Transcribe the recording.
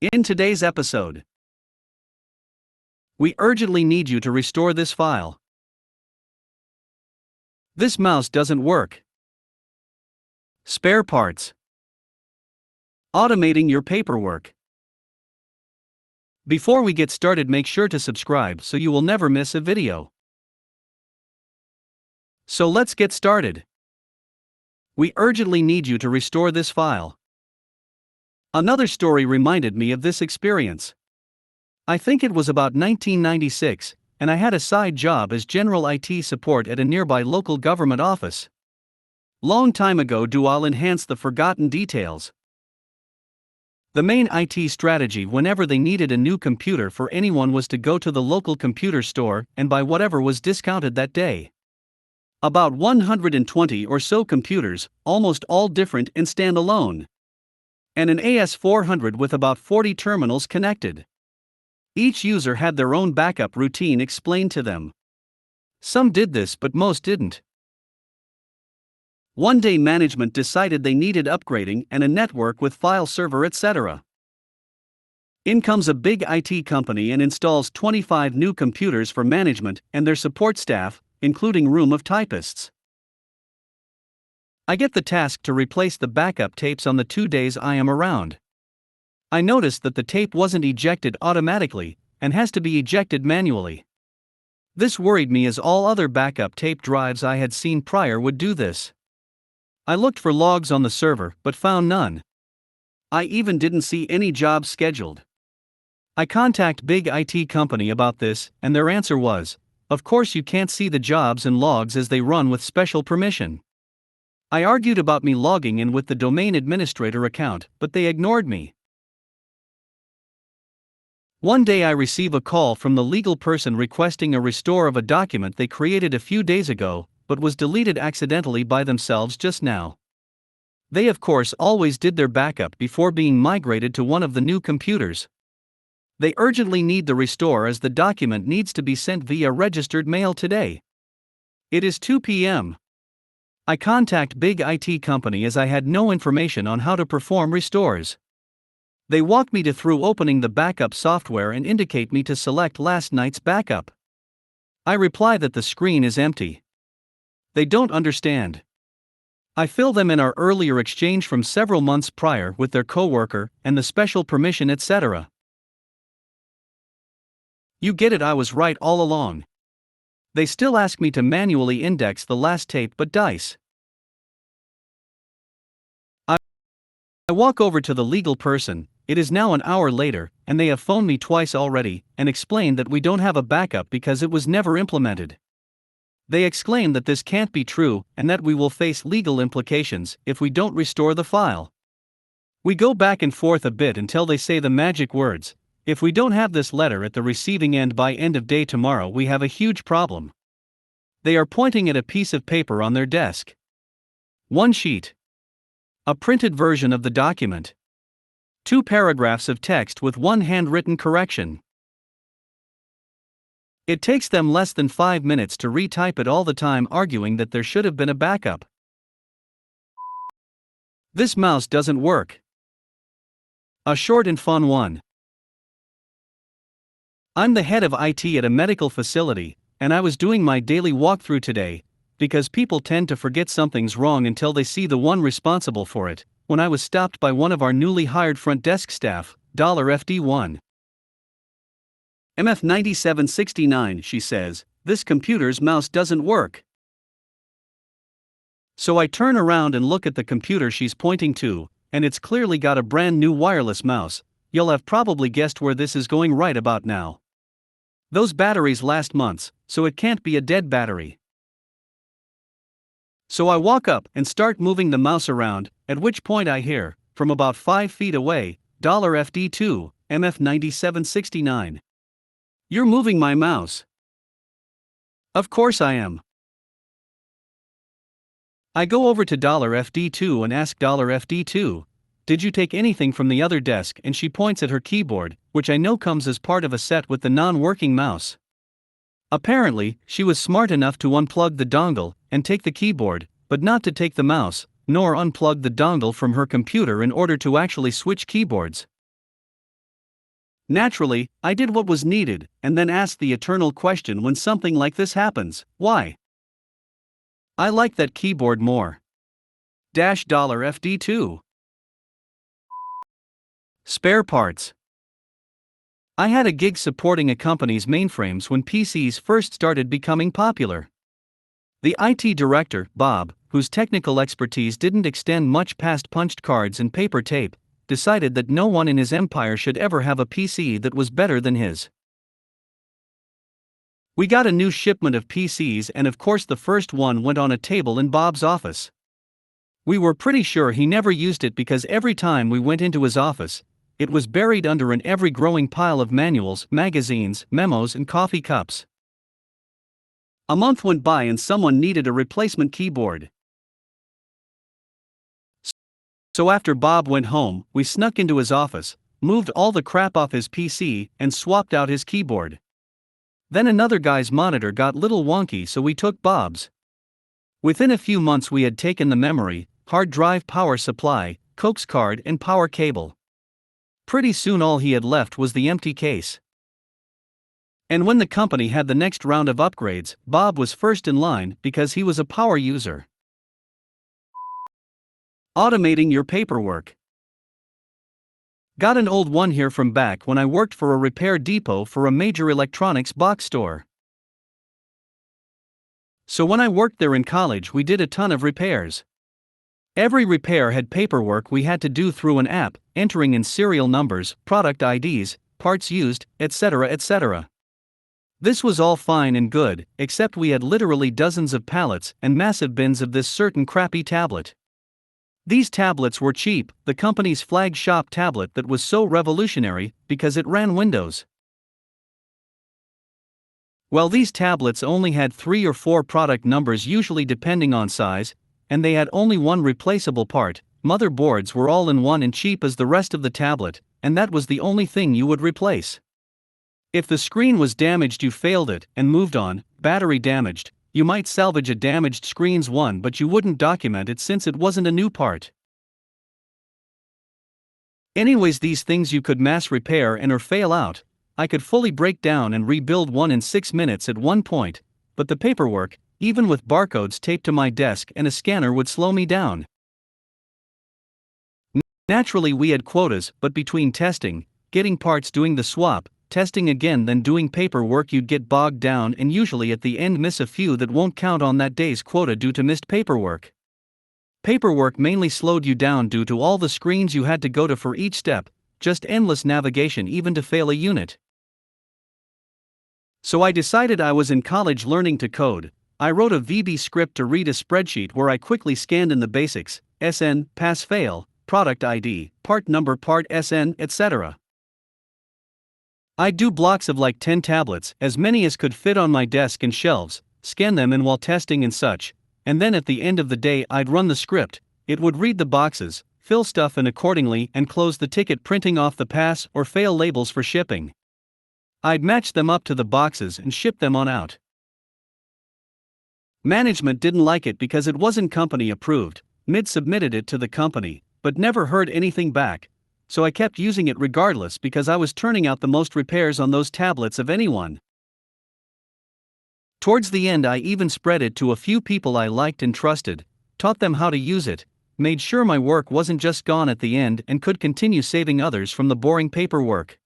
In today's episode, we urgently need you to restore this file. This mouse doesn't work. Spare parts. Automating your paperwork. Before we get started, make sure to subscribe so you will never miss a video. So let's get started. We urgently need you to restore this file. Another story reminded me of this experience. I think it was about 1996, and I had a side job as general IT support at a nearby local government office. Long time ago, I'll enhance the forgotten details. The main IT strategy whenever they needed a new computer for anyone was to go to the local computer store and buy whatever was discounted that day. About 120 or so computers, almost all different and standalone. And an AS400 with about 40 terminals connected. Each user had their own backup routine explained to them. Some did this, but most didn't. One day management decided they needed upgrading and a network with file server, etc. In comes a big IT company and installs 25 new computers for management and their support staff, including room of typists. I get the task to replace the backup tapes on the 2 days I am around. I noticed that the tape wasn't ejected automatically, and has to be ejected manually. This worried me as all other backup tape drives I had seen prior would do this. I looked for logs on the server, but found none. I even didn't see any jobs scheduled. I contact big IT company about this, and their answer was, of course you can't see the jobs and logs as they run with special permission. I argued about me logging in with the domain administrator account, but they ignored me. One day I receive a call from the legal person requesting a restore of a document they created a few days ago, but was deleted accidentally by themselves just now. They of course always did their backup before being migrated to one of the new computers. They urgently need the restore as the document needs to be sent via registered mail today. It is 2 p.m. I contact big IT company as I had no information on how to perform restores. They walk me through opening the backup software and indicate me to select last night's backup. I reply that the screen is empty. They don't understand. I fill them in our earlier exchange from several months prior with their coworker and the special permission, etc. You get it, I was right all along. They still ask me to manually index the last tape but dice. I walk over to the legal person. It is now an hour later, and they have phoned me twice already, and explained that we don't have a backup because it was never implemented. They exclaim that this can't be true, and that we will face legal implications if we don't restore the file. We go back and forth a bit until they say the magic words, if we don't have this letter at the receiving end by end of day tomorrow, we have a huge problem. They are pointing at a piece of paper on their desk. One sheet. A printed version of the document. 2 paragraphs of text with 1 handwritten correction. It takes them less than 5 minutes to retype it, all the time arguing that there should have been a backup. This mouse doesn't work. A short and fun one. I'm the head of IT at a medical facility, and I was doing my daily walkthrough today, because people tend to forget something's wrong until they see the one responsible for it, when I was stopped by one of our newly hired front desk staff, $FD1. MF9769, she says, this computer's mouse doesn't work. So I turn around and look at the computer she's pointing to, and it's clearly got a brand new wireless mouse. You'll have probably guessed where this is going right about now. Those batteries last months, so it can't be a dead battery. So I walk up and start moving the mouse around, at which point I hear, from about 5 feet away, $FD2, MF9769. You're moving my mouse. Of course I am. I go over to $FD2 and ask $FD2, did you take anything from the other desk? And she points at her keyboard, which I know comes as part of a set with the non-working mouse. Apparently, she was smart enough to unplug the dongle and take the keyboard, but not to take the mouse, nor unplug the dongle from her computer in order to actually switch keyboards. Naturally, I did what was needed, and then asked the eternal question when something like this happens: why? I like that keyboard more. $FD2. Spare parts. I had a gig supporting a company's mainframes when PCs first started becoming popular. The IT director, Bob, whose technical expertise didn't extend much past punched cards and paper tape, decided that no one in his empire should ever have a PC that was better than his. We got a new shipment of PCs, and of course the first one went on a table in Bob's office. We were pretty sure he never used it because every time we went into his office, it was buried under an ever-growing pile of manuals, magazines, memos, and coffee cups. A month went by and someone needed a replacement keyboard. So after Bob went home, we snuck into his office, moved all the crap off his PC, and swapped out his keyboard. Then another guy's monitor got little wonky, so we took Bob's. Within a few months we had taken the memory, hard drive, power supply, coax card, and power cable. Pretty soon all he had left was the empty case. And when the company had the next round of upgrades, Bob was first in line because he was a power user. Automating your paperwork. Got an old one here from back when I worked for a repair depot for a major electronics box store. So when I worked there in college, we did a ton of repairs. Every repair had paperwork we had to do through an app, entering in serial numbers, product IDs, parts used, etc., etc. This was all fine and good, except we had literally dozens of pallets and massive bins of this certain crappy tablet. These tablets were cheap, the company's flagship tablet that was so revolutionary because it ran Windows. Well, these tablets only had 3 or 4 product numbers, usually depending on size, and they had only one replaceable part. Motherboards were all in one and cheap as the rest of the tablet, and that was the only thing you would replace. If the screen was damaged, you failed it and moved on. Battery damaged, you might salvage a damaged screen's one, but you wouldn't document it since it wasn't a new part. Anyways, these things you could mass repair and or fail out. I could fully break down and rebuild one in 6 minutes at one point, but the paperwork, even with barcodes taped to my desk and a scanner, would slow me down. Naturally we had quotas, but between testing, getting parts, doing the swap, testing again, then doing paperwork, you'd get bogged down and usually at the end miss a few that won't count on that day's quota due to missed paperwork. Paperwork mainly slowed you down due to all the screens you had to go to for each step, just endless navigation even to fail a unit. So I decided I was in college learning to code. I wrote a VB script to read a spreadsheet where I quickly scanned in the basics: SN, pass fail, product ID, part number, part SN, etc. I'd do blocks of like 10 tablets, as many as could fit on my desk and shelves, scan them in while testing and such, and then at the end of the day I'd run the script. It would read the boxes, fill stuff in accordingly, and close the ticket, printing off the pass or fail labels for shipping. I'd match them up to the boxes and ship them on out. Management didn't like it because it wasn't company approved. Mid submitted it to the company, but never heard anything back, so I kept using it regardless because I was turning out the most repairs on those tablets of anyone. Towards the end I even spread it to a few people I liked and trusted, taught them how to use it, made sure my work wasn't just gone at the end and could continue saving others from the boring paperwork.